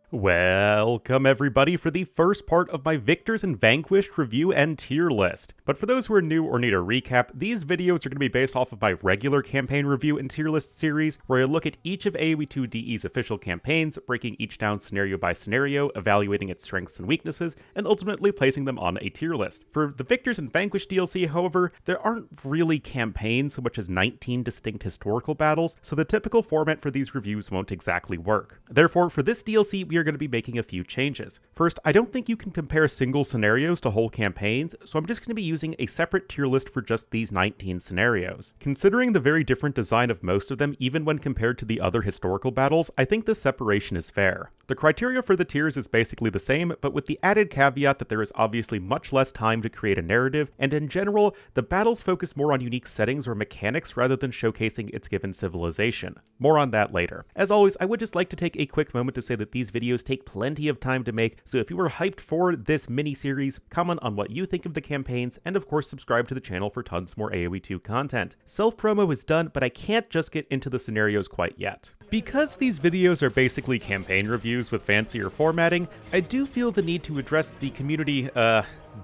Welcome everybody for the first part of my Victors and Vanquished review and tier list. But for those who are new or need a recap, these videos are going to be based off of my regular campaign review and tier list series, where I look at each of AoE2 DE's official campaigns, breaking each down scenario by scenario, evaluating its strengths and weaknesses, and ultimately placing them on a tier list. For the Victors and Vanquished DLC, however, there aren't really campaigns so much as 19 distinct historical battles, so the typical format for these reviews won't exactly work. Therefore, for this DLC, we are going to be making a few changes. First, I don't think you can compare single scenarios to whole campaigns, so I'm just going to be using a separate tier list for just these 19 scenarios. Considering the very different design of most of them, even when compared to the other historical battles, I think this separation is fair. The criteria for the tiers is basically the same, but with the added caveat that there is obviously much less time to create a narrative, and in general, the battles focus more on unique settings or mechanics rather than showcasing its given civilization. More on that later. As always, I would just like to take a quick moment to say that these videos take plenty of time to make, so if you are hyped for this mini-series, comment on what you think of the campaigns, and of course subscribe to the channel for tons more AoE2 content. Self-promo is done, but I can't just get into the scenarios quite yet. Because these videos are basically campaign reviews with fancier formatting, I do feel the need to address the community,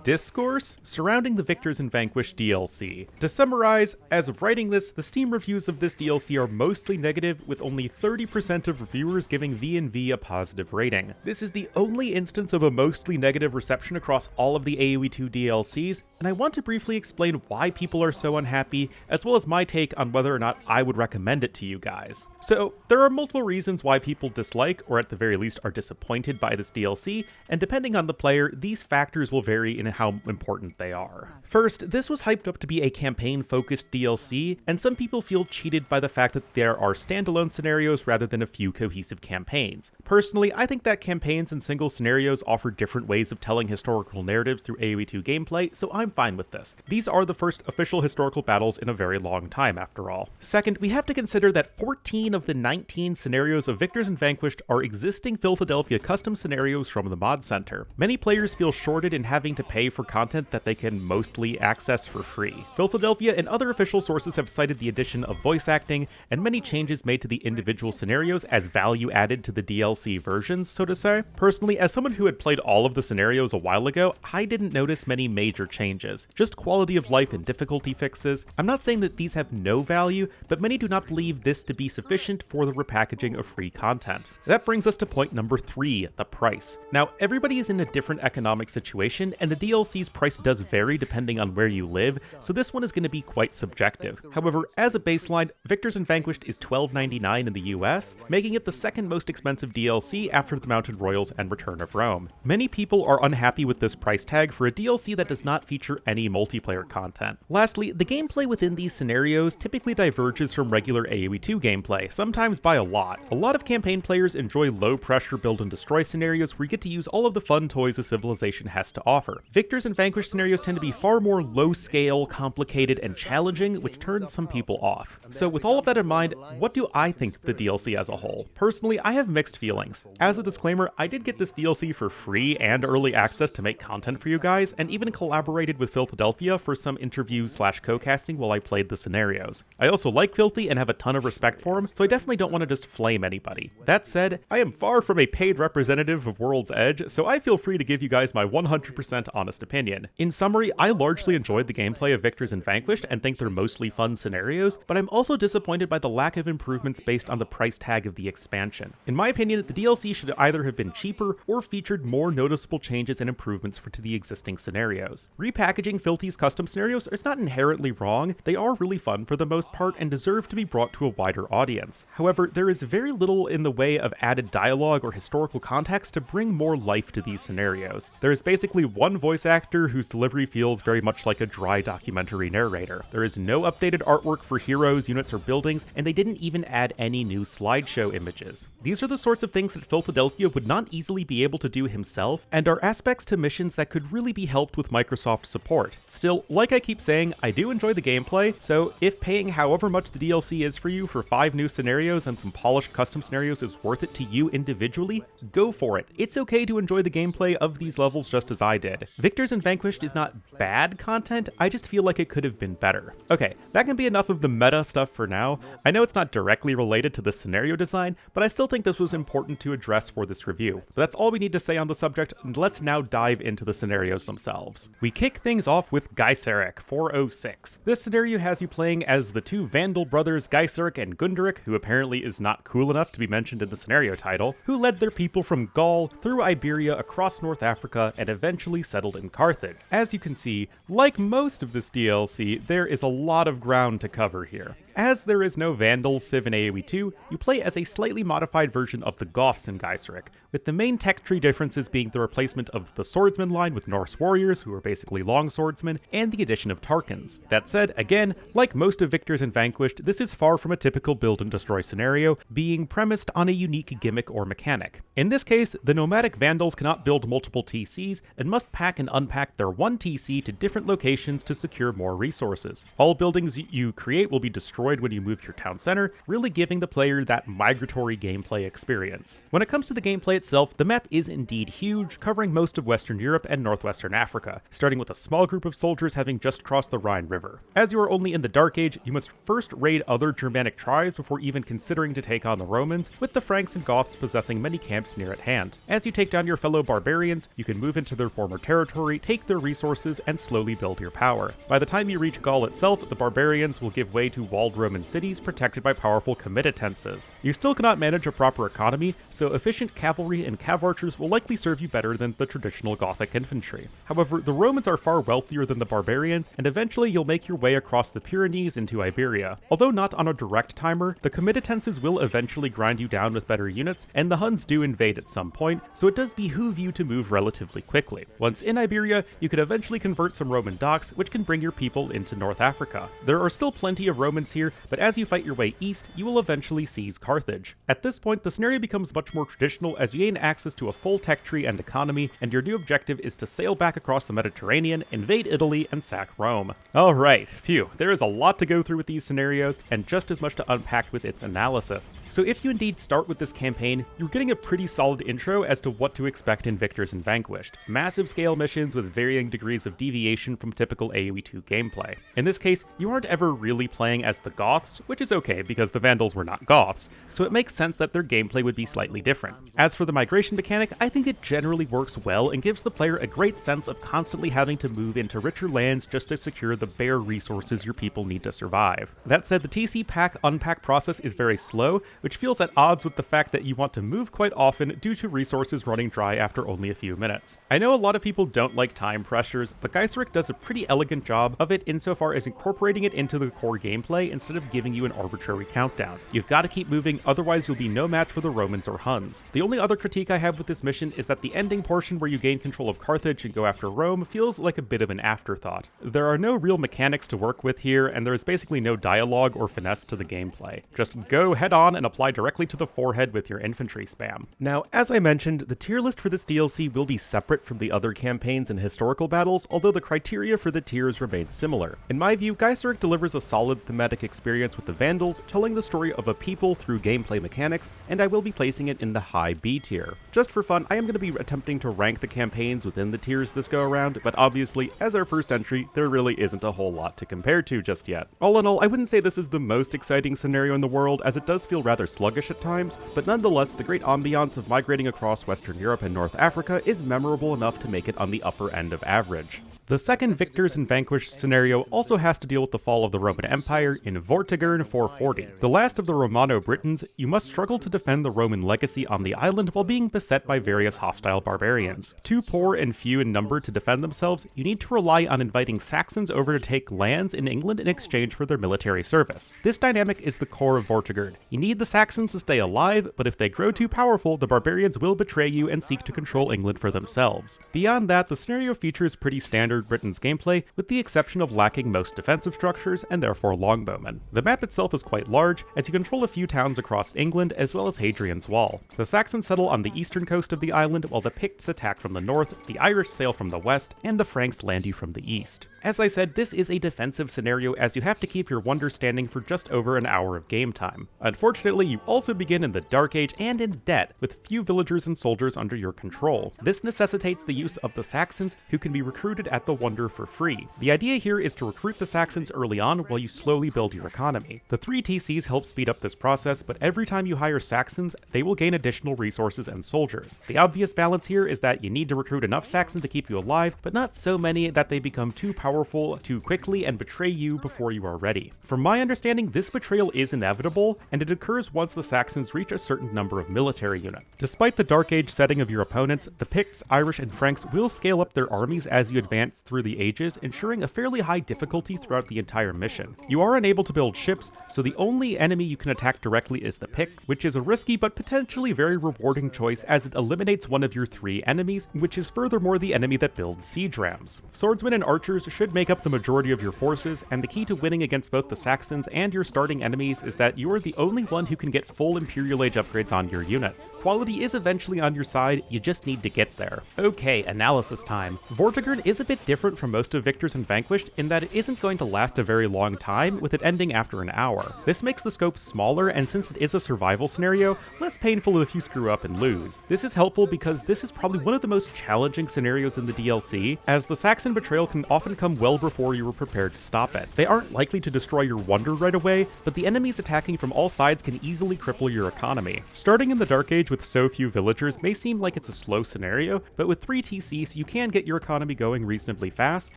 discourse surrounding the Victors and Vanquished DLC. To summarize, as of writing this, the Steam reviews of this DLC are mostly negative, with only 30% of reviewers giving V&V a positive rating. This is the only instance of a mostly negative reception across all of the AoE2 DLCs, and I want to briefly explain why people are so unhappy, as well as my take on whether or not I would recommend it to you guys. So, there are multiple reasons why people dislike, or at the very least are disappointed by this DLC, and depending on the player, these factors will vary in how important they are. First, this was hyped up to be a campaign-focused DLC, and some people feel cheated by the fact that there are standalone scenarios rather than a few cohesive campaigns. Personally, I think that campaigns and single scenarios offer different ways of telling historical narratives through AoE2 gameplay, so I'm fine with this. These are the first official historical battles in a very long time, after all. Second, we have to consider that 14 of the 19 scenarios of Victors and Vanquished are existing Philadelphia custom scenarios from the Mod Center. Many players feel shorted in having to pay for content that they can mostly access for free. Philadelphia and other official sources have cited the addition of voice acting and many changes made to the individual scenarios as value added to the DLC versions, so to say. Personally, as someone who had played all of the scenarios a while ago, I didn't notice many major changes, just quality of life and difficulty fixes. I'm not saying that these have no value, but many do not believe this to be sufficient for the repackaging of free content. That brings us to point number 3, the price. Now, everybody is in a different economic situation, and the DLC's price does vary depending on where you live, so this one is going to be quite subjective. However, as a baseline, Victors and Vanquished is $12.99 in the US, making it the second most expensive DLC after the Mountain Royals and Return of Rome. Many people are unhappy with this price tag for a DLC that does not feature any multiplayer content. Lastly, the gameplay within these scenarios typically diverges from regular AoE2 gameplay, sometimes by a lot. A lot of campaign players enjoy low-pressure build and destroy scenarios where you get to use all of the fun toys a civilization has to offer. Victors and Vanquished scenarios tend to be far more low-scale, complicated, and challenging, which turns some people off. So with all of that in mind, what do I think of the DLC as a whole? Personally, I have mixed feelings. As a disclaimer, I did get this DLC for free and early access to make content for you guys, and even collaborated with Philadelphia for some interviews/co-casting while I played the scenarios. I also like Filthy and have a ton of respect for him, so I definitely don't want to just flame anybody. That said, I am far from a paid representative of World's Edge, so I feel free to give you guys my 100% honest opinion. In summary, I largely enjoyed the gameplay of Victors and Vanquished and think they're mostly fun scenarios, but I'm also disappointed by the lack of improvements based on the price tag of the expansion. In my opinion, the DLC should either have been cheaper or featured more noticeable changes and improvements to the existing scenarios. Repackaging Filthy's custom scenarios is not inherently wrong, they are really fun for the most part and deserve to be brought to a wider audience. However, there is very little in the way of added dialogue or historical context to bring more life to these scenarios. There is basically one voice actor whose delivery feels very much like a dry documentary narrator. There is no updated artwork for heroes, units, or buildings, and they didn't even add any new slideshow images. These are the sorts of things that Philadelphia would not easily be able to do himself, and are aspects to missions that could really be helped with Microsoft support. Still, like I keep saying, I do enjoy the gameplay, so if paying however much the DLC is for you for 5 new scenarios and some polished custom scenarios is worth it to you individually, go for it. It's okay to enjoy the gameplay of these levels just as I did. Victors and Vanquished is not bad content, I just feel like it could have been better. Okay, that can be enough of the meta stuff for now. I know it's not directly related to the scenario design, but I still think this was important to address for this review. But that's all we need to say on the subject, and let's now dive into the scenarios themselves. We kick things off with Gaiseric 406. This scenario has you playing as the two Vandal brothers Gaiseric and Gunderic, who apparently is not cool enough to be mentioned in the scenario title, who led their people from Gaul through Iberia across North Africa and eventually settled in Carthage. As you can see, like most of this DLC, there is a lot of ground to cover here. As there is no Vandals Civ in AoE2, you play as a slightly modified version of the Goths in Gaiseric, with the main tech tree differences being the replacement of the swordsman line with Norse warriors, who are basically long swordsmen, and the addition of Tarkans. That said, again, like most of Victors and Vanquished, this is far from a typical build and destroy scenario, being premised on a unique gimmick or mechanic. In this case, the nomadic Vandals cannot build multiple TCs, and must pack and unpack their one TC to different locations to secure more resources. All buildings you create will be destroyed when you move to your town center, really giving the player that migratory gameplay experience. When it comes to the gameplay itself, the map is indeed huge, covering most of Western Europe and Northwestern Africa, starting with a small group of soldiers having just crossed the Rhine River. As you are only in the Dark Age, you must first raid other Germanic tribes before even considering to take on the Romans, with the Franks and Goths possessing many camps near at hand. As you take down your fellow barbarians, you can move into their former territory, take their resources, and slowly build your power. By the time you reach Gaul itself, the barbarians will give way to walled Roman cities protected by powerful comitatenses. You still cannot manage a proper economy, so efficient cavalry and cav archers will likely serve you better than the traditional Gothic infantry. However, the Romans are far wealthier than the barbarians, and eventually you'll make your way across the Pyrenees into Iberia. Although not on a direct timer, the comitatenses will eventually grind you down with better units, and the Huns do invade at some point, so it does behoove you to move relatively quickly. Once in Iberia, you could eventually convert some Roman docks, which can bring your people into North Africa. There are still plenty of Romans here, but as you fight your way east, you will eventually seize Carthage. At this point, the scenario becomes much more traditional as you gain access to a full tech tree and economy, and your new objective is to sail back across the Mediterranean, invade Italy, and sack Rome. Alright, phew, there is a lot to go through with these scenarios, and just as much to unpack with its analysis. So if you indeed start with this campaign, you're getting a pretty solid intro as to what to expect in Victors and Vanquished. Massive scale missions with varying degrees of deviation from typical AoE2 gameplay. In this case, you aren't ever really playing as the Goths, which is okay because the Vandals were not Goths, so it makes sense that their gameplay would be slightly different. As for the migration mechanic, I think it generally works well and gives the player a great sense of constantly having to move into richer lands just to secure the bare resources your people need to survive. That said, the TC pack-unpack process is very slow, which feels at odds with the fact that you want to move quite often due to resources running dry after only a few minutes. I know a lot of people don't like time pressures, but Gaiseric does a pretty elegant job of it insofar as incorporating it into the core gameplay instead of giving you an arbitrary countdown. You've got to keep moving, otherwise you'll be no match for the Romans or Huns. The only other critique I have with this mission is that the ending portion where you gain control of Carthage and go after Rome feels like a bit of an afterthought. There are no real mechanics to work with here, and there is basically no dialogue or finesse to the gameplay. Just go head on and apply directly to the forehead with your infantry spam. Now, as I mentioned, the tier list for this DLC will be separate from the other campaigns and historical battles, although the criteria for the tiers remain similar. In my view, Gaiseric delivers a solid thematic experience with the Vandals, telling the story of a people through gameplay mechanics, and I will be placing it in the high B tier. Just for fun, I am going to be attempting to rank the campaigns within the tiers this go around, but obviously, as our first entry, there really isn't a whole lot to compare to just yet. All in all, I wouldn't say this is the most exciting scenario in the world, as it does feel rather sluggish at times, but nonetheless, the great ambiance of migrating across Western Europe and North Africa is memorable enough to make it on the upper end of average. The second Victors and Vanquished scenario also has to deal with the fall of the Roman Empire in Vortigern 440. The last of the Romano-Britons, you must struggle to defend the Roman legacy on the island while being beset by various hostile barbarians. Too poor and few in number to defend themselves, you need to rely on inviting Saxons over to take lands in England in exchange for their military service. This dynamic is the core of Vortigern. You need the Saxons to stay alive, but if they grow too powerful, the barbarians will betray you and seek to control England for themselves. Beyond that, the scenario features pretty standard standard Britain's gameplay, with the exception of lacking most defensive structures and therefore longbowmen. The map itself is quite large, as you control a few towns across England as well as Hadrian's Wall. The Saxons settle on the eastern coast of the island, while the Picts attack from the north, the Irish sail from the west, and the Franks land you from the east. As I said, this is a defensive scenario as you have to keep your wonder standing for just over an hour of game time. Unfortunately, you also begin in the Dark Age and in debt, with few villagers and soldiers under your control. This necessitates the use of the Saxons, who can be recruited at the wonder for free. The idea here is to recruit the Saxons early on while you slowly build your economy. The 3 TCs help speed up this process, but every time you hire Saxons, they will gain additional resources and soldiers. The obvious balance here is that you need to recruit enough Saxons to keep you alive, but not so many that they become too powerful too quickly and betray you before you are ready. From my understanding, this betrayal is inevitable, and it occurs once the Saxons reach a certain number of military units. Despite the Dark Age setting of your opponents, the Picts, Irish, and Franks will scale up their armies as you advance through the ages, ensuring a fairly high difficulty throughout the entire mission. You are unable to build ships, so the only enemy you can attack directly is the Pict, which is a risky but potentially very rewarding choice as it eliminates one of your 3 enemies, which is furthermore the enemy that builds siege rams. Swordsmen and archers should make up the majority of your forces, and the key to winning against both the Saxons and your starting enemies is that you are the only one who can get full Imperial Age upgrades on your units. Quality is eventually on your side, you just need to get there. Okay, analysis time. Vortigern is a bit different from most of Victors and Vanquished in that it isn't going to last a very long time, with it ending after an hour. This makes the scope smaller, and since it is a survival scenario, less painful if you screw up and lose. This is helpful because this is probably one of the most challenging scenarios in the DLC, as the Saxon betrayal can often come well before you were prepared to stop it. They aren't likely to destroy your wonder right away, but the enemies attacking from all sides can easily cripple your economy. Starting in the Dark Age with so few villagers may seem like it's a slow scenario, but with 3 TCs you can get your economy going reasonably fast,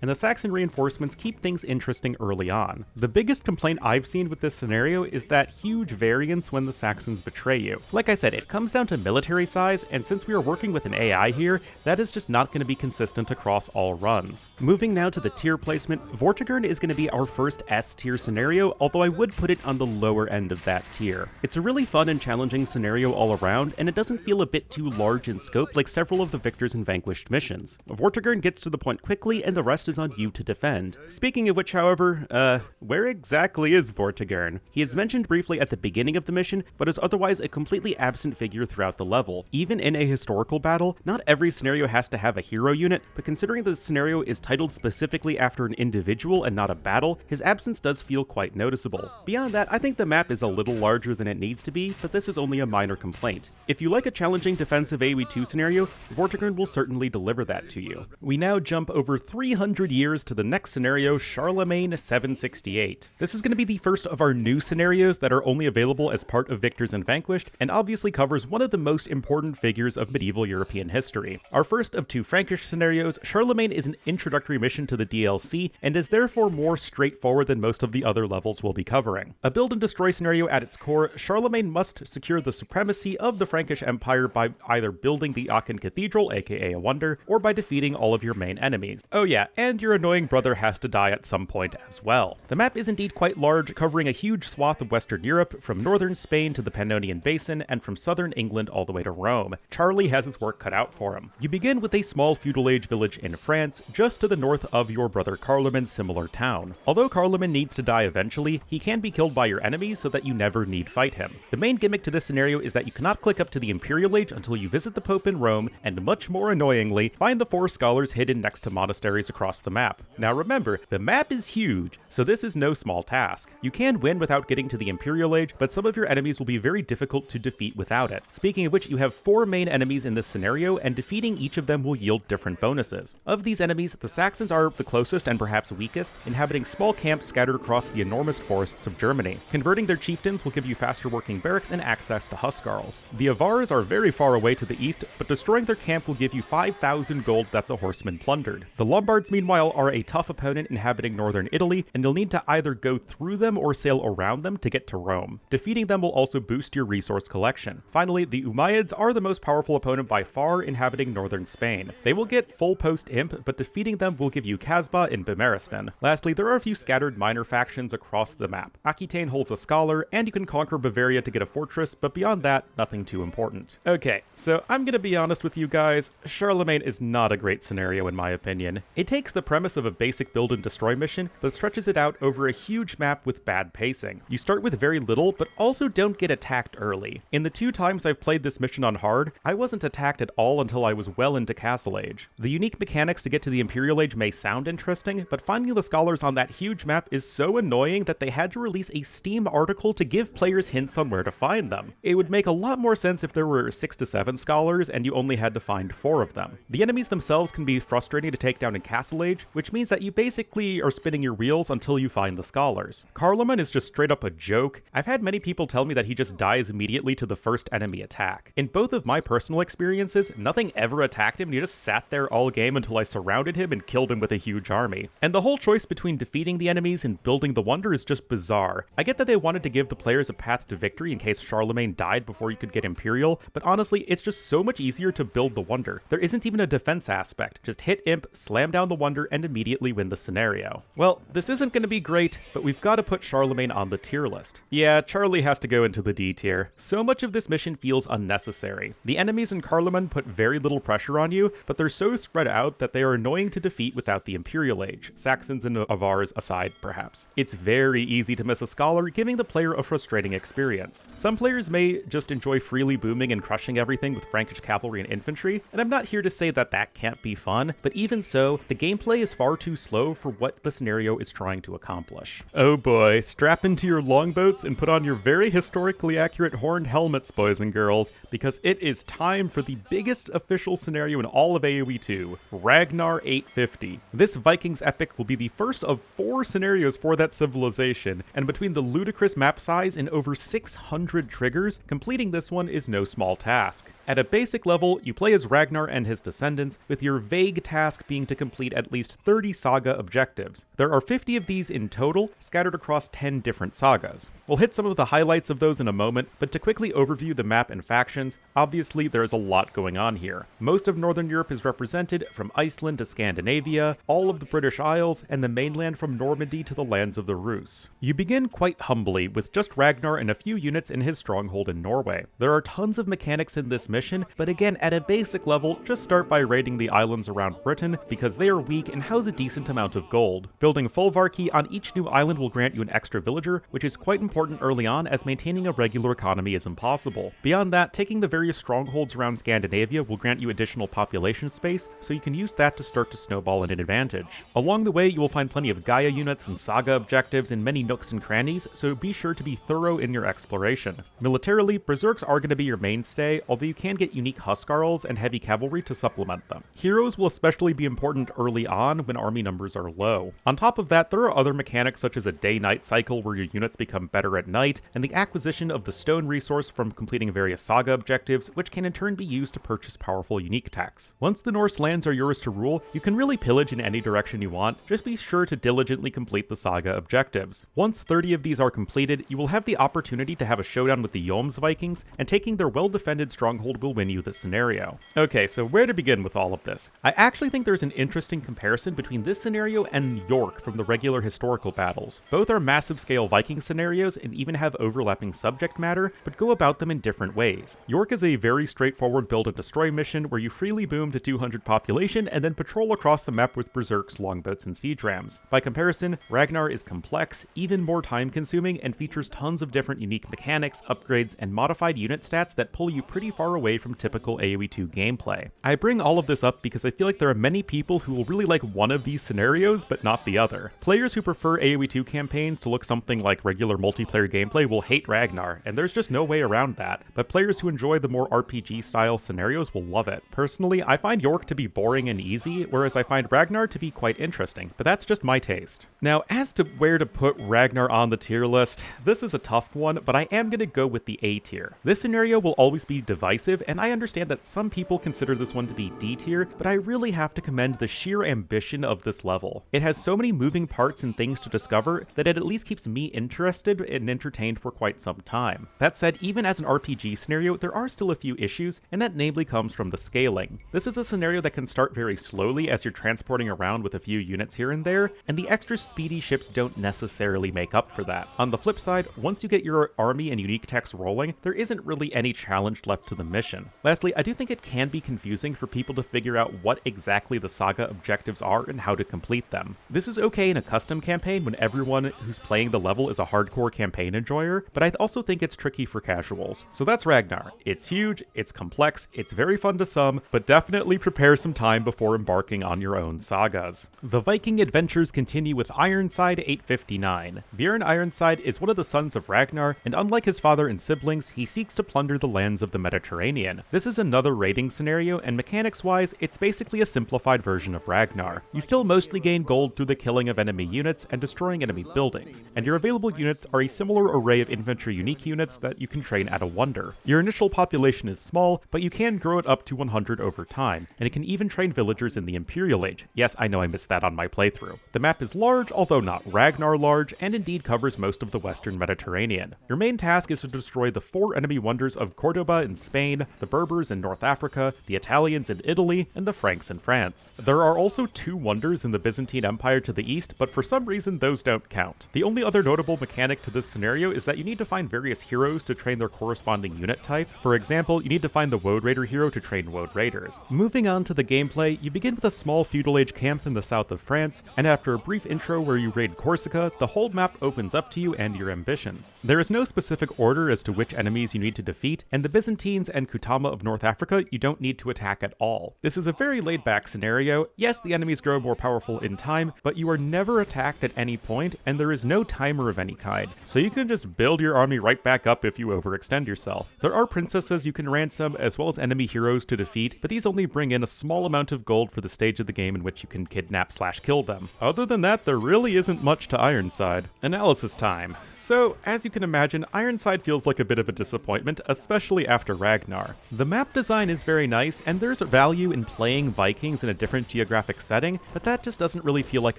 and the Saxon reinforcements keep things interesting early on. The biggest complaint I've seen with this scenario is that huge variance when the Saxons betray you. Like I said, it comes down to military size, and since we are working with an AI here, that is just not going to be consistent across all runs. Moving now to the tier placement, Vortigern is going to be our first S tier scenario, although I would put it on the lower end of that tier. It's a really fun and challenging scenario all around, and it doesn't feel a bit too large in scope like several of the Victors and Vanquished missions. Vortigern gets to the point quickly, and the rest is on you to defend. Speaking of which, however, where exactly is Vortigern? He is mentioned briefly at the beginning of the mission, but is otherwise a completely absent figure throughout the level. Even in a historical battle, not every scenario has to have a hero unit, but considering the scenario is titled specifically after an individual and not a battle, his absence does feel quite noticeable. Beyond that, I think the map is a little larger than it needs to be, but this is only a minor complaint. If you like a challenging defensive AoE2 scenario, Vortigern will certainly deliver that to you. We now jump over 300 years to the next scenario, Charlemagne 768. This is going to be the first of our new scenarios that are only available as part of Victors and Vanquished, and obviously covers one of the most important figures of medieval European history. Our first of 2 Frankish scenarios, Charlemagne is an introductory mission to the DLC, and is therefore more straightforward than most of the other levels we'll be covering. A build and destroy scenario at its core, Charlemagne must secure the supremacy of the Frankish Empire by either building the Aachen Cathedral, aka a wonder, or by defeating all of your main enemies. Oh yeah, and your annoying brother has to die at some point as well. The map is indeed quite large, covering a huge swath of Western Europe, from northern Spain to the Pannonian Basin, and from southern England all the way to Rome. Charlie has his work cut out for him. You begin with a small feudal age village in France, just to the north of your brother Carloman's similar town. Although Carloman needs to die eventually, he can be killed by your enemies so that you never need fight him. The main gimmick to this scenario is that you cannot click up to the Imperial Age until you visit the Pope in Rome, and much more annoyingly, find the 4 scholars hidden next to monasteries across the map. Now remember, the map is huge, so this is no small task. You can win without getting to the Imperial Age, but some of your enemies will be very difficult to defeat without it. Speaking of which, you have 4 main enemies in this scenario, and defeating each of them will yield different bonuses. Of these enemies, the Saxons are the closest and perhaps weakest, inhabiting small camps scattered across the enormous forests of Germany. Converting their chieftains will give you faster working barracks and access to huscarls. The Avars are very far away to the east, but destroying their camp will give you 5,000 gold that the horsemen plundered. The Lombards, meanwhile, are a tough opponent inhabiting northern Italy, and you'll need to either go through them or sail around them to get to Rome. Defeating them will also boost your resource collection. Finally, the Umayyads are the most powerful opponent by far, inhabiting northern Spain. They will get full post imp, but defeating them will give you Casbah in Bimaristan. Lastly, there are a few scattered minor factions across the map. Aquitaine holds a scholar, and you can conquer Bavaria to get a fortress, but beyond that, nothing too important. Okay, so I'm gonna be honest with you guys, Charlemagne is not a great scenario in my opinion. opinion. It takes the premise of a basic build and destroy mission, but stretches it out over a huge map with bad pacing. You start with very little, but also don't get attacked early. In the 2 times I've played this mission on hard, I wasn't attacked at all until I was well into Castle Age. The unique mechanics to get to the Imperial Age may sound interesting, but finding the scholars on that huge map is so annoying that they had to release a Steam article to give players hints on where to find them. It would make a lot more sense if there were 6 to 7 scholars and you only had to find 4 of them. The enemies themselves can be frustrating to take down in Castle Age, which means that you basically are spinning your wheels until you find the scholars. Charlemagne is just straight up a joke. I've had many people tell me that he just dies immediately to the first enemy attack. In both of my personal experiences, nothing ever attacked him and he just sat there all game until I surrounded him and killed him with a huge army. And the whole choice between defeating the enemies and building the wonder is just bizarre. I get that they wanted to give the players a path to victory in case Charlemagne died before you could get Imperial, but honestly, it's just so much easier to build the wonder. There isn't even a defense aspect. Just hit Imp, slam down the wonder, and immediately win the scenario. Well, this isn't going to be great, but we've got to put Charlemagne on the tier list. Yeah, Charlie has to go into the D tier. So much of this mission feels unnecessary. The enemies in Charlemagne put very little pressure on you, but they're so spread out that they are annoying to defeat without the Imperial Age, Saxons and Avars aside, perhaps. It's very easy to miss a scholar, giving the player a frustrating experience. Some players may just enjoy freely booming and crushing everything with Frankish cavalry and infantry, and I'm not here to say that that can't be fun, but even so, the gameplay is far too slow for what the scenario is trying to accomplish. Oh boy, strap into your longboats and put on your very historically accurate horned helmets, boys and girls, because it is time for the biggest official scenario in all of AoE2, Ragnar 850. This Vikings epic will be the first of 4 scenarios for that civilization, and between the ludicrous map size and over 600 triggers, completing this one is no small task. At a basic level, you play as Ragnar and his descendants, with your vague task being to complete at least 30 saga objectives. There are 50 of these in total, scattered across 10 different sagas. We'll hit some of the highlights of those in a moment, but to quickly overview the map and factions, obviously there is a lot going on here. Most of Northern Europe is represented, from Iceland to Scandinavia, all of the British Isles, and the mainland from Normandy to the lands of the Rus. You begin quite humbly, with just Ragnar and a few units in his stronghold in Norway. There are tons of mechanics in this mission, but again, at a basic level, just start by raiding the islands around Britain, because they are weak and house a decent amount of gold. Building Folvarki on each new island will grant you an extra villager, which is quite important early on, as maintaining a regular economy is impossible. Beyond that, taking the various strongholds around Scandinavia will grant you additional population space, so you can use that to start to snowball in an advantage. Along the way, you will find plenty of Gaia units and saga objectives in many nooks and crannies, so be sure to be thorough in your exploration. Militarily, Berserks are going to be your mainstay, although you can get unique Huskarls and heavy cavalry to supplement them. Heroes will especially be important early on when army numbers are low. On top of that, there are other mechanics such as a day-night cycle where your units become better at night, and the acquisition of the stone resource from completing various saga objectives, which can in turn be used to purchase powerful unique techs. Once the Norse lands are yours to rule, you can really pillage in any direction you want, just be sure to diligently complete the saga objectives. Once 30 of these are completed, you will have the opportunity to have a showdown with the Joms Vikings, and taking their well-defended stronghold will win you the scenario. Okay, so where to begin with all of this? I actually think there's an interesting comparison between this scenario and York from the regular historical battles. Both are massive scale Viking scenarios and even have overlapping subject matter, but go about them in different ways. York is a very straightforward build and destroy mission where you freely boom to 200 population and then patrol across the map with berserks, longboats, and siege rams. By comparison, Ragnar is complex, even more time consuming, and features tons of different unique mechanics, upgrades, and modified unit stats that pull you pretty far away from typical AoE2 gameplay. I bring all of this up because I feel like there are many people who will really like one of these scenarios, but not the other. Players who prefer AoE2 campaigns to look something like regular multiplayer gameplay will hate Ragnar, and there's just no way around that, but players who enjoy the more RPG-style scenarios will love it. Personally, I find York to be boring and easy, whereas I find Ragnar to be quite interesting, but that's just my taste. Now, as to where to put Ragnar on the tier list, this is a tough one, but I am going to go with the A tier. This scenario will always be divisive, and I understand that some people consider this one to be D tier, but I really have to commend the sheer ambition of this level. It has so many moving parts and things to discover that it at least keeps me interested and entertained for quite some time. That said, even as an RPG scenario, there are still a few issues, and that namely comes from the scaling. This is a scenario that can start very slowly as you're transporting around with a few units here and there, and the extra speedy ships don't necessarily make up for that. On the flip side, once you get your army and unique techs rolling, there isn't really any challenge left to the mission. Lastly, I do think it can be confusing for people to figure out what exactly the saga objectives are and how to complete them. This is okay in a custom campaign when everyone who's playing the level is a hardcore campaign enjoyer, but I also think it's tricky for casuals. So that's Ragnar. It's huge, it's complex, it's very fun to some, but definitely prepare some time before embarking on your own sagas. The Viking adventures continue with Ironside 859. Bjorn Ironside is one of the sons of Ragnar, and unlike his father and siblings, he seeks to plunder the lands of the Mediterranean. This is another raiding scenario, and mechanics-wise, it's basically a simplified version of Ragnar. You still mostly gain gold through the killing of enemy units and destroying enemy buildings, and your available units are a similar array of infantry unique units that you can train at a wonder. Your initial population is small, but you can grow it up to 100 over time, and it can even train villagers in the Imperial Age. Yes, I know I missed that on my playthrough. The map is large, although not Ragnar large, and indeed covers most of the Western Mediterranean. Your main task is to destroy the 4 enemy wonders of Cordoba in Spain, the Berbers in North Africa, the Italians in Italy, and the Franks in France. There are also 2 wonders in the Byzantine Empire to the east, but for some reason those don't count. The only other notable mechanic to this scenario is that you need to find various heroes to train their corresponding unit type. For example, you need to find the Woad Raider hero to train Woad Raiders. Moving on to the gameplay, you begin with a small feudal age camp in the south of France, and after a brief intro where you raid Corsica, the whole map opens up to you and your ambitions. There is no specific order as to which enemies you need to defeat, and the Byzantines and Kutama of North Africa you don't need to attack at all. This is a very laid-back scenario. Yes, the enemies grow more powerful in time, but you are never attacked at any point, and there is no timer of any kind, so you can just build your army right back up if you overextend yourself. There are princesses you can ransom, as well as enemy heroes to defeat, but these only bring in a small amount of gold for the stage of the game in which you can kidnap/kill them. Other than that, there really isn't much to Ironside. Analysis time. So, as you can imagine, Ironside feels like a bit of a disappointment, especially after Ragnar. The map design is very nice, and there's value in playing Vikings in a different geographic setting, but that just doesn't really feel like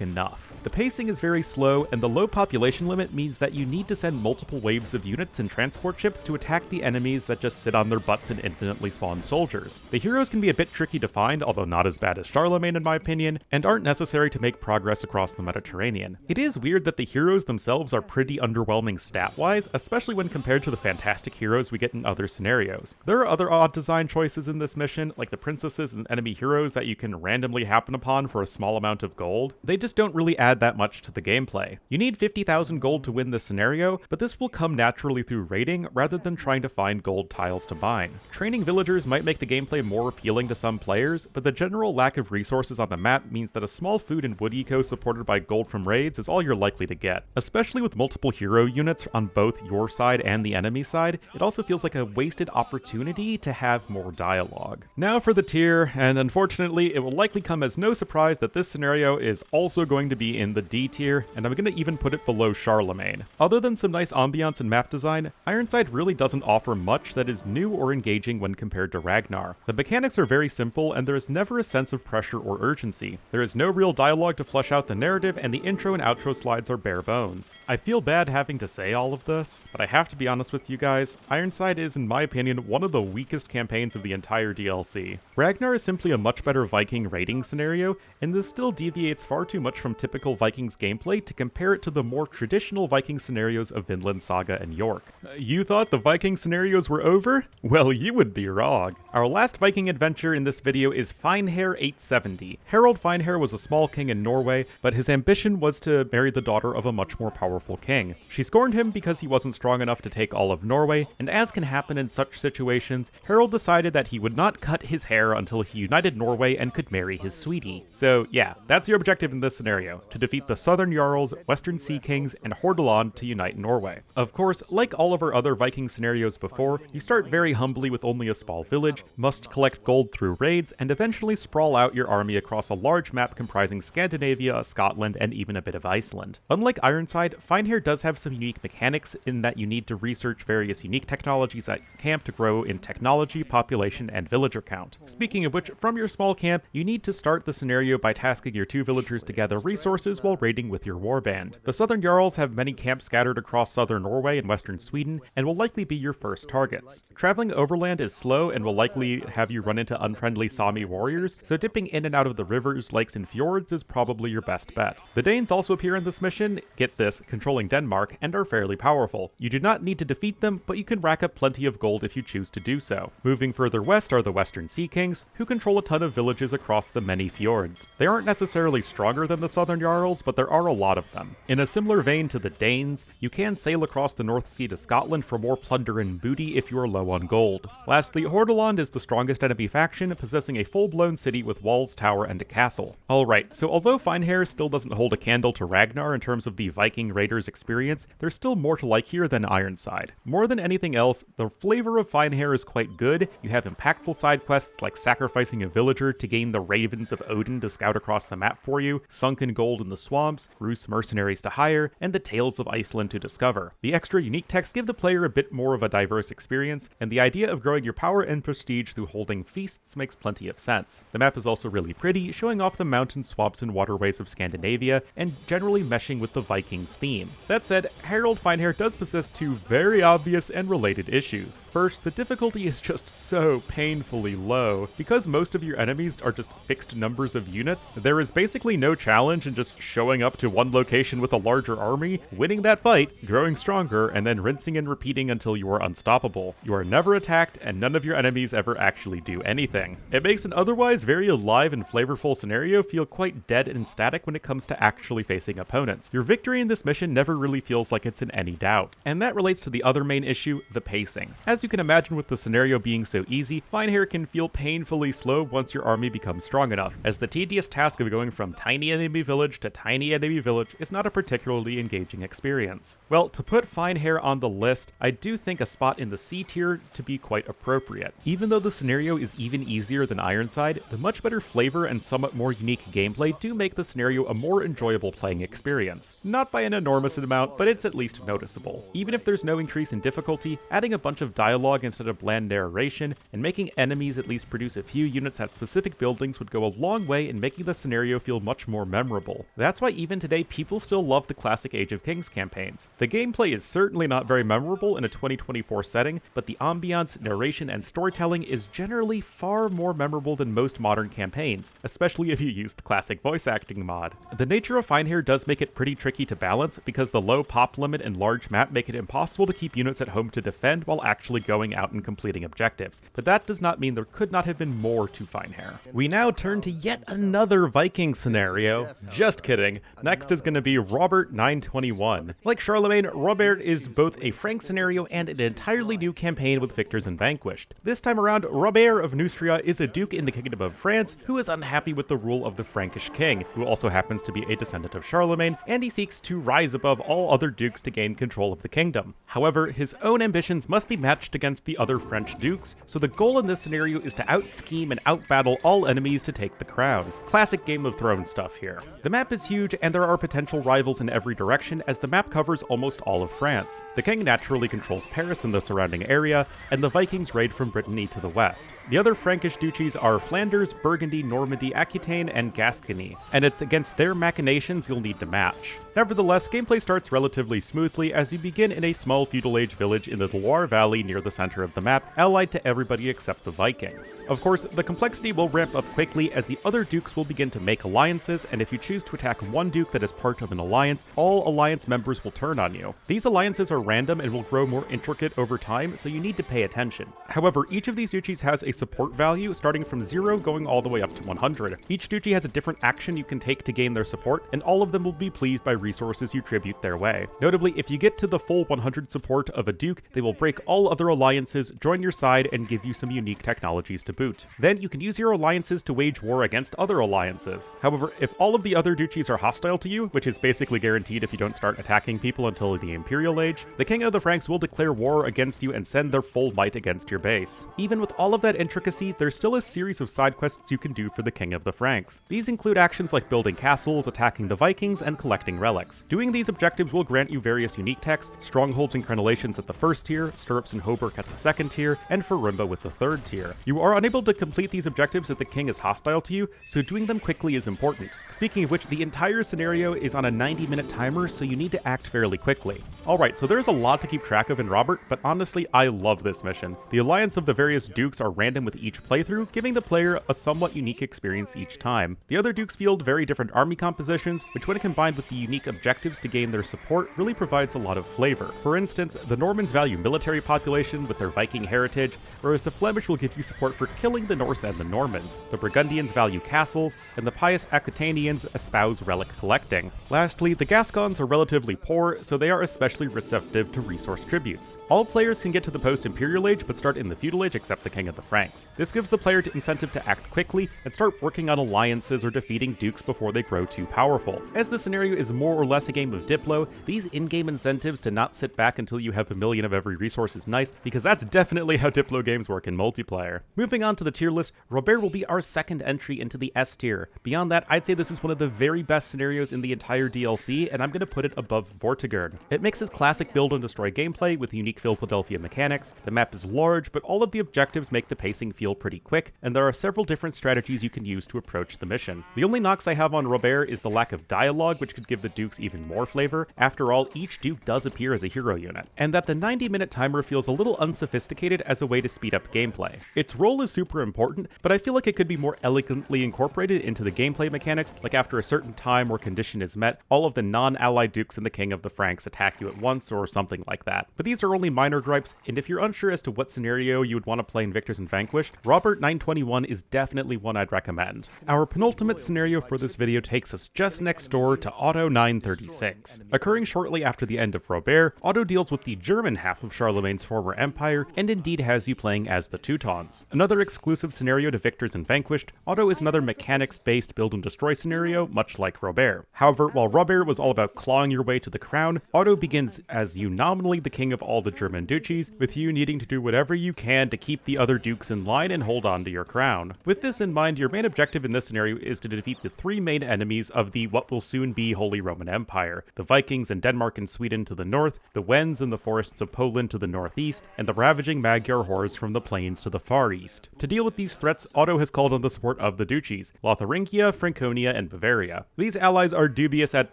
enough. The pacing is very slow, and the low population limit means that you need to send multiple waves of units and transport ships to attack the enemies that just sit on their butts and infinitely spawn soldiers. The heroes can be a bit tricky to find, although not as bad as Charlemagne in my opinion, and aren't necessary to make progress across the Mediterranean. It is weird that the heroes themselves are pretty underwhelming stat-wise, especially when compared to the fantastic heroes we get in other scenarios. There are other odd design choices in this mission, like the princesses and enemy heroes that you can randomly happen upon for a small amount of gold. They just don't really add that much to the gameplay. You need 50,000 gold to win this scenario, but this will come naturally through raiding rather than trying to find gold tiles to mine. Training villagers might make the gameplay more appealing to some players, but the general lack of resources on the map means that a small food and wood eco supported by gold from raids is all you're likely to get. Especially with multiple hero units on both your side and the enemy side, it also feels like a wasted opportunity to have more dialogue. Now for the tier, and unfortunately it will likely come as no surprise that this scenario is also going to be in the D tier, and I'm going to even put it below Charlemagne. Other than some nice ambiance and map design, Ironside really doesn't offer much that is new or engaging when compared to Ragnar. The mechanics are very simple, and there is never a sense of pressure or urgency. There is no real dialogue to flesh out the narrative, and the intro and outro slides are bare bones. I feel bad having to say all of this, but I have to be honest with you guys, Ironside is, in my opinion, one of the weakest campaigns of the entire DLC. Ragnar is simply a much better Viking raiding scenario, and this still deviates far too much from typical Vikings gameplay to compare it to the more traditional Viking scenarios of Vinland Saga and York. You thought the Viking scenarios were over? Well, you would be wrong. Our last Viking adventure in this video is Finehair 870. Harald Finehair was a small king in Norway, but his ambition was to marry the daughter of a much more powerful king. She scorned him because he wasn't strong enough to take all of Norway, and as can happen in such situations, Harald decided that he would not cut his hair until he united Norway and could marry his sweetie. So yeah, that's your objective in this scenario, to defeat the Southern Jarls, Western Sea Kings, and Hordaland to unite Norway. Of course, like all of our other Viking scenarios before, you start very humbly with only a small village, must collect gold through raids, and eventually sprawl out your army across a large map comprising Scandinavia, Scotland, and even a bit of Iceland. Unlike Ironside, Finehair does have some unique mechanics in that you need to research various unique technologies at camp to grow in technology, population, and villager count. Speaking of which, from your small camp, you need to start the scenario by tasking your 2 villagers to gather resources while raiding with your warband. The Southern Jarls have many camps scattered across southern Norway and western Sweden, and will likely be your first targets. Traveling overland is slow and will likely have you run into unfriendly Sami warriors, so dipping in and out of the rivers, lakes, and fjords is probably your best bet. The Danes also appear in this mission, get this, controlling Denmark, and are fairly powerful. You do not need to defeat them, but you can rack up plenty of gold if you choose to do so. Moving further west are the Western Sea Kings, who control a ton of villages across across the many fjords. They aren't necessarily stronger than the Southern Jarls, but there are a lot of them. In a similar vein to the Danes, you can sail across the North Sea to Scotland for more plunder and booty if you are low on gold. Lastly, Hordaland is the strongest enemy faction, possessing a full-blown city with walls, tower, and a castle. Alright, so although Finehair still doesn't hold a candle to Ragnar in terms of the Viking Raiders experience, there's still more to like here than Ironside. More than anything else, the flavor of Finehair is quite good. You have impactful side quests like sacrificing a villager to gain the Ravens of Odin to scout across the map for you, sunken gold in the swamps, Rus mercenaries to hire, and the Tales of Iceland to discover. The extra unique texts give the player a bit more of a diverse experience, and the idea of growing your power and prestige through holding feasts makes plenty of sense. The map is also really pretty, showing off the mountains, swamps, and waterways of Scandinavia, and generally meshing with the Vikings theme. That said, Harald Finehair does possess two very obvious and related issues. First, the difficulty is just so painfully low. Because most of your enemies are just fixed numbers of units, there is basically no challenge in just showing up to one location with a larger army, winning that fight, growing stronger, and then rinsing and repeating until you are unstoppable. You are never attacked, and none of your enemies ever actually do anything. It makes an otherwise very alive and flavorful scenario feel quite dead and static when it comes to actually facing opponents. Your victory in this mission never really feels like it's in any doubt. And that relates to the other main issue, the pacing. As you can imagine, with the scenario being so easy, Finehair can feel painfully slow once your army becomes strong enough, as the tedious task of going from tiny enemy village to tiny enemy village is not a particularly engaging experience. Well, to put Finehair on the list, I do think a spot in the C tier to be quite appropriate. Even though the scenario is even easier than Ironside, the much better flavor and somewhat more unique gameplay do make the scenario a more enjoyable playing experience. Not by an enormous amount, but it's at least noticeable. Even if there's no increase in difficulty, adding a bunch of dialogue instead of bland narration, and making enemies at least produce a few units at specific buildings would go a long way in making the scenario feel much more memorable. That's why even today people still love the classic Age of Kings campaigns. The gameplay is certainly not very memorable in a 2024 setting, but the ambiance, narration, and storytelling is generally far more memorable than most modern campaigns, especially if you use the classic voice acting mod. The nature of Finehair does make it pretty tricky to balance, because the low pop limit and large map make it impossible to keep units at home to defend while actually going out and completing objectives, but that does not mean there could not have been more to Finehair. We now turn to yet another Viking scenario. Just kidding. Next is going to be Robert 921. Like Charlemagne, Robert is both a Frank scenario and an entirely new campaign with Victors and Vanquished. This time around, Robert of Neustria is a duke in the Kingdom of France who is unhappy with the rule of the Frankish king, who also happens to be a descendant of Charlemagne, and he seeks to rise above all other dukes to gain control of the kingdom. However, his own ambitions must be matched against the other French dukes, so the goal in this scenario is to out-scheme and out-battle all enemies to take the crown. Classic Game of Thrones stuff here. The map is huge, and there are potential rivals in every direction, as the map covers almost all of France. The king naturally controls Paris and the surrounding area, and the Vikings raid from Brittany to the west. The other Frankish duchies are Flanders, Burgundy, Normandy, Aquitaine, and Gascony, and it's against their machinations you'll need to match. Nevertheless, gameplay starts relatively smoothly as you begin in a small feudal age village in the Loire Valley near the center of the map, allied to everybody except the Vikings. Of course, the complexity will ramp up quickly as the other dukes will begin to make alliances, and if you choose to attack one duke that is part of an alliance, all alliance members will turn on you. These alliances are random and will grow more intricate over time, so you need to pay attention. However, each of these duchies has a support value, starting from 0 going all the way up to 100. Each duchy has a different action you can take to gain their support, and all of them will be pleased by resources you tribute their way. Notably, if you get to the full 100 support of a duke, they will break all other alliances, join your side, and give you some unique technologies to boot. Then you can use your alliances to wage war against other alliances. However, if all of the other duchies are hostile to you, which is basically guaranteed if you don't start attacking people until the Imperial Age, the King of the Franks will declare war against you and send their full might against your base. Even with all of that intricacy, there's still a series of side quests you can do for the King of the Franks. These include actions like building castles, attacking the Vikings, and collecting relics. Doing these objectives will grant you various unique techs, strongholds and crenellations at the first tier, stirrups and hauberk at the second tier, and Farimba with the third tier. You are unable to complete these objectives if the king is hostile to you, so doing them quickly is important. Speaking of which, the entire scenario is on a 90-minute timer, so you need to act fairly quickly. Alright, so there's a lot to keep track of in Robert, but honestly, I love this mission. The alliance of the various dukes are random with each playthrough, giving the player a somewhat unique experience each time. The other dukes field very different army compositions, which when combined with the unique objectives to gain their support, really provides a lot of flavor. For instance, the Normans value military population with their Viking heritage, whereas the Flemish will give you support for killing the Norse and the Normans. The Burgundians value castles, and the pious Aquitanians espouse relic collecting. Lastly, the Gascons are relatively poor, so they are especially receptive to resource tributes. All players can get to the post-Imperial Age, but start in the Feudal Age except the King of the Franks. This gives the player the incentive to act quickly and start working on alliances or defeating dukes before they grow too powerful. As the scenario is more or less a game of Diplo, these in-game incentives to not sit back until you have a million of every resource is nice, because that's definitely how Diplo games work in multiplayer. Moving on to the tier list, Robert will be our second entry into the S tier. Beyond that, I'd say this is one of the very best scenarios in the entire DLC, and I'm going to put it above Vortigern. It mixes classic build and destroy gameplay with unique Philadelphia mechanics. The map is large, but all of the objectives make the pacing feel pretty quick, and there are several different strategies you can use to approach the mission. The only knocks I have on Robert is the lack of dialogue, which could give the dukes even more flavor. After all, each duke does appear as a hero unit, and that the 90-minute timer feels a little unsophisticated as a way to speed up gameplay. Its role is super important, but I feel like it could be more elegantly incorporated into the gameplay mechanics, like after a certain time or condition is met, all of the non-allied dukes and the King of the Franks attack you at once or something like that. But these are only minor gripes, and if you're unsure as to what scenario you would want to play in Victors and Vanquished, Robert 921 is definitely one I'd recommend. Our penultimate scenario for this video takes us just next door to Otto 936. Occurring shortly after the end of Robert, Otto deals with the German half of Charlemagne's former empire, and indeed has you playing as the Teutons. Another exclusive scenario to Victors and Vanquished, Otto is another mechanics-based build and destroy scenario, much like Robert. However, while Robert was all about clawing your way to the crown, Otto begins as you nominally the king of all the German duchies, with you needing to do whatever you can to keep the other dukes in line and hold on to your crown. With this in mind, your main objective in this scenario is to defeat the three main enemies of the what will soon be Holy Roman Empire: the Vikings in Denmark and Sweden to the north, the Wends in the forests of Poland to the northeast, and the ravaging Magyar hordes from the plains to the far east. To deal with these threats, Otto has called on the support of the duchies, Lotharingia, Franconia, and Bavaria. These allies are dubious at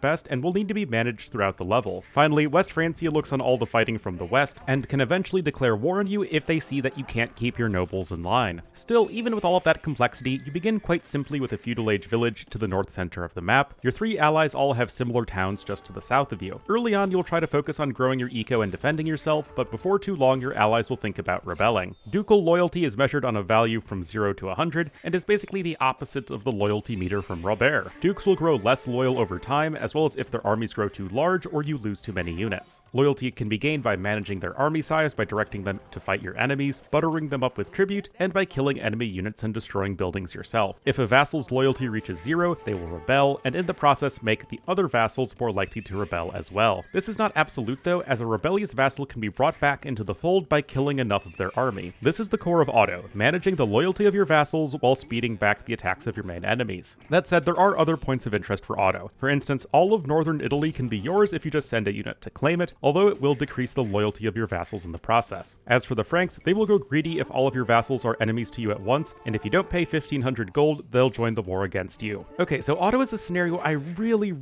best and will need to be managed throughout the level. Finally, West Francia looks on all the fighting from the west, and can eventually declare war on you if they see that you can't keep your nobles in line. Still, even with all of that complexity, you begin quite simply with a feudal age village to the north center of the map. Your three allies all have similar towns just to the south of you. Early on, you'll try to focus on growing your eco and defending yourself, but before too long, your allies will think about rebelling. Ducal loyalty is measured on a value from 0 to 100, and is basically the opposite of the loyalty meter from Robert. Dukes will grow less loyal over time, as well as if their armies grow too large or you lose too many units. Loyalty can be gained by managing their army size, by directing them to fight your enemies, buttering them up with tribute, and by killing enemy units and destroying buildings yourself. If a vassal's loyalty reaches 0, they will rebel, and in the process make the other vassals more likely to rebel as well. This is not absolute though, as a rebellious vassal can be brought back into the fold by killing enough of their army. This is the core of Otto, managing the loyalty of your vassals while speeding back the attacks of your main enemies. That said, there are other points of interest for Otto. For instance, all of northern Italy can be yours if you just send a unit to claim it, although it will decrease the loyalty of your vassals in the process. As for the Franks, they will go greedy if all of your vassals are enemies to you at once, and if you don't pay 1500 gold, they'll join the war against you. Okay, so Otto is a scenario I really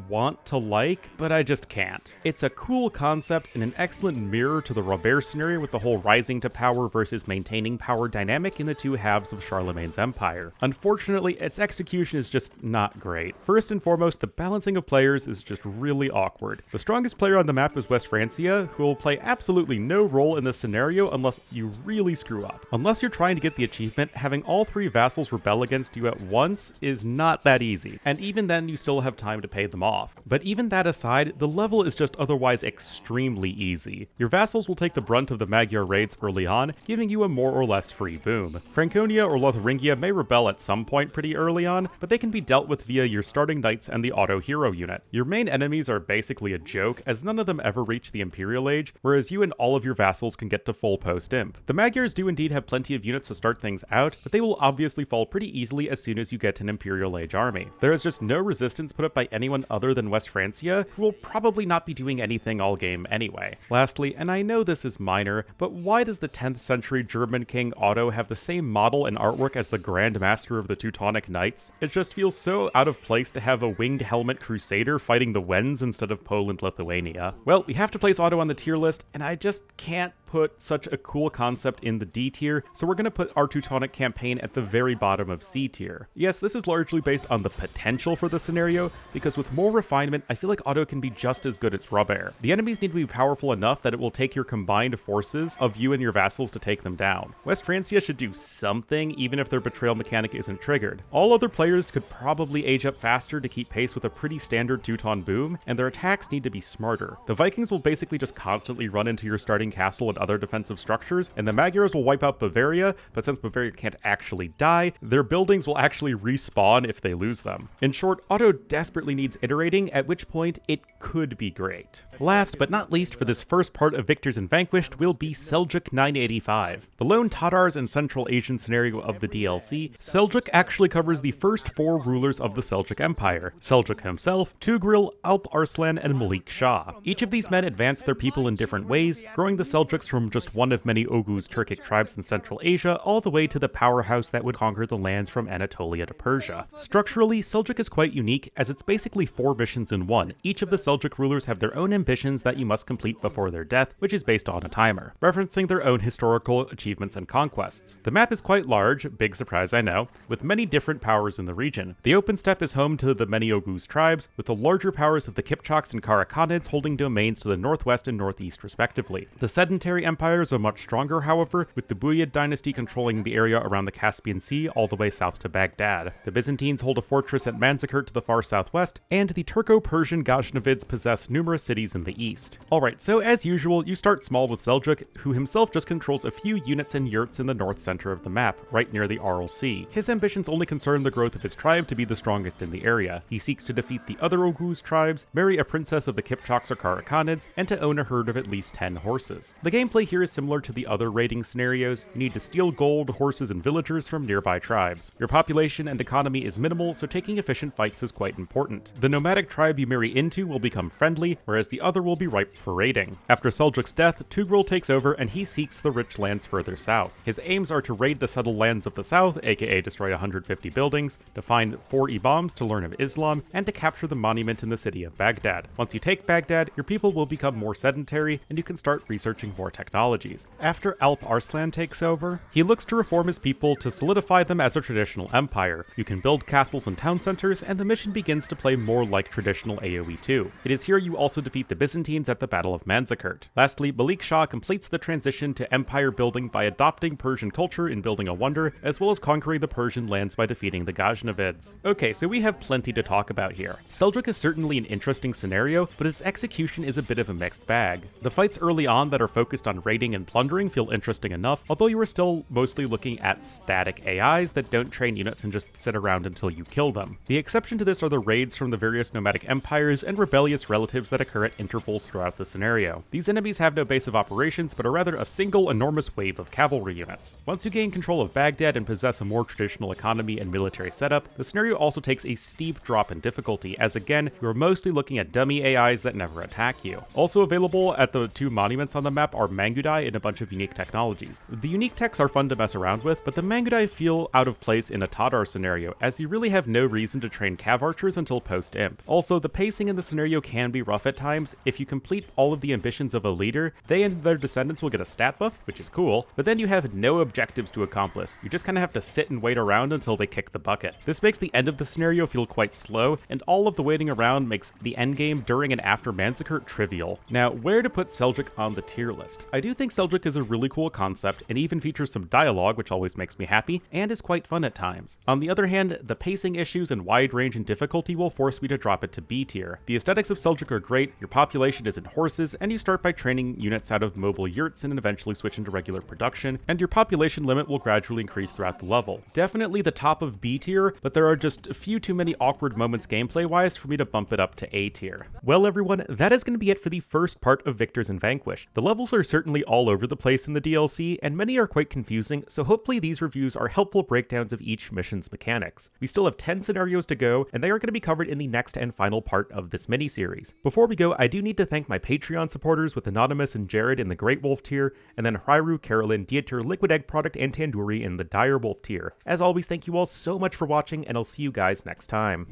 want to like, but I just can't. It's a cool concept and an excellent mirror to the Robert scenario with the whole rising to power versus maintaining power dynamic in the two halves of Charlemagne's empire. Unfortunately, its execution is just not great. First and foremost, the balancing of players is just really awkward. The strongest player on the map is West Francia, who will play absolutely no role in this scenario unless you really screw up. Unless you're trying to get the achievement, having all three vassals rebel against you at once is not that easy, and even then you still have time to pay them off. But even that aside, the level is just otherwise extremely easy. Your vassals will take the brunt of the Magyar raids early on, giving you a more or less free boom. Franconia or Lotharingia may rebel at some point pretty early on, but they can be dealt with via your starting knights and the Otto hero unit. Your main enemies are basically a joke, as none of them ever reach the Imperial Age, whereas you and all of your vassals can get to full post-imp. The Magyars do indeed have plenty of units to start things out, but they will obviously fall pretty easily as soon as you get an Imperial Age army. There is just no resistance put up by anyone other than West Francia, who will probably not be doing anything all game anyway. Lastly, and I know this is minor, but why does the 10th century German king Otto have the same model and artwork as the Grand Master of the Teutonic Knights? It just feels so out of place to have a winged helmet crusader fighting the Wends instead of Poland-Lithuania. ya. Well, we have to place Otto on the tier list, and I just can't put such a cool concept in the D tier, so we're going to put our Teutonic campaign at the very bottom of C tier. Yes, this is largely based on the potential for the scenario, because with more refinement, I feel like Otto can be just as good as Rubber. The enemies need to be powerful enough that it will take your combined forces of you and your vassals to take them down. West Francia should do something, even if their betrayal mechanic isn't triggered. All other players could probably age up faster to keep pace with a pretty standard Teuton boom, and their attacks need to be smarter. The Vikings will basically just constantly run into your starting castle and other defensive structures, and the Magyars will wipe out Bavaria, but since Bavaria can't actually die, their buildings will actually respawn if they lose them. In short, Otto desperately needs iterating, at which point it could be great. Last but not least for this first part of Victors and Vanquished will be Seljuk 985. The lone Tatars and Central Asian scenario of the DLC, Seljuk actually covers the first 4 rulers of the Seljuk Empire: Seljuk himself, Tugril, Alp Arslan, and Malik Shah. Each of these men advanced their people in different ways, growing the Seljuks from just one of many Oghuz Turkic tribes in Central Asia all the way to the powerhouse that would conquer the lands from Anatolia to Persia. Structurally, Seljuk is quite unique, as it's basically 4 missions in one. Each of the Seljuk rulers have their own ambitions that you must complete before their death, which is based on a timer, referencing their own historical achievements and conquests. The map is quite large, big surprise I know, with many different powers in the region. The open steppe is home to the many Oghuz tribes, with the larger powers of the Kipchaks and Karakhanids holding domains to the northwest and northeast respectively. The sedentary empires are much stronger, however, with the Buyid dynasty controlling the area around the Caspian Sea all the way south to Baghdad. The Byzantines hold a fortress at Manzikert to the far southwest, and the Turco-Persian Ghaznavids possess numerous cities in the east. Alright, so as usual, you start small with Seljuk, who himself just controls a few units and yurts in the north center of the map, right near the Aral Sea. His ambitions only concern the growth of his tribe to be the strongest in the area. He seeks to defeat the other Oghuz tribes, marry a princess of the Kipchaks or Karakhanids, and to own a herd of at least 10 horses. The gameplay here is similar to the other raiding scenarios. You need to steal gold, horses, and villagers from nearby tribes. Your population and economy is minimal, so taking efficient fights is quite important. The nomadic tribe you marry into will become friendly, whereas the other will be ripe for raiding. After Seljuk's death, Tugril takes over and he seeks the rich lands further south. His aims are to raid the settled lands of the south, aka destroy 150 buildings, to find 4 Imams to learn of Islam, and to capture the monument in the city of Baghdad. Once you take Baghdad, your people will become more sedentary, and you can start researching more technologies. After Alp Arslan takes over, he looks to reform his people to solidify them as a traditional empire. You can build castles and town centers, and the mission begins to play more like traditional AoE2. It is here you also defeat the Byzantines at the Battle of Manzikert. Lastly, Malik Shah completes the transition to empire building by adopting Persian culture in building a wonder, as well as conquering the Persian lands by defeating the Ghaznavids. Okay, so we have plenty to talk about here. Seljuk is certainly an interesting scenario, but its execution is a bit of a mixed bag. The fights early on that are focused on raiding and plundering feel interesting enough, although you are still mostly looking at static AIs that don't train units and just sit around until you kill them. The exception to this are the raids from the various nomadic empires and rebellious relatives that occur at intervals throughout the scenario. These enemies have no base of operations, but are rather a single enormous wave of cavalry units. Once you gain control of Baghdad and possess a more traditional economy and military setup, the scenario also takes a steep drop in difficulty, as again, you are mostly looking at dummy AIs that never attack you. Also available at the 2 monuments on the map are Mangudai and a bunch of unique technologies. The unique techs are fun to mess around with, but the Mangudai feel out of place in a Tatar scenario, as you really have no reason to train cav archers until post-imp. Also, the pacing in the scenario can be rough at times. If you complete all of the ambitions of a leader, they and their descendants will get a stat buff, which is cool, but then you have no objectives to accomplish. You just kind of have to sit and wait around until they kick the bucket. This makes the end of the scenario feel quite slow, and all of the waiting around makes the endgame during and after Manzikert trivial. Now, where to put Seljuk on the tier list? I do think Seljuk is a really cool concept, and even features some dialogue, which always makes me happy, and is quite fun at times. On the other hand, the pacing issues and wide range in difficulty will force me to drop it to B tier. The aesthetics of Seljuk are great, your population is in horses, and you start by training units out of mobile yurts and eventually switch into regular production, and your population limit will gradually increase throughout the level. Definitely the top of B tier, but there are just a few too many awkward moments gameplay-wise for me to bump it up to A tier. Well everyone, that is going to be it for the first part of Victors and Vanquished. The levels are certainly all over the place in the DLC, and many are quite confusing, so hopefully these reviews are helpful breakdowns of each mission's mechanics. We still have 10 scenarios to go, and they are going to be covered in the next and final part of this mini-series. Before we go, I do need to thank my Patreon supporters with Anonymous and Jared in the Great Wolf tier, and then Hryru, Carolyn, Dieter, Liquid Egg Product, and Tandoori in the Dire Wolf tier. As always, thank you all so much for watching, and I'll see you guys next time.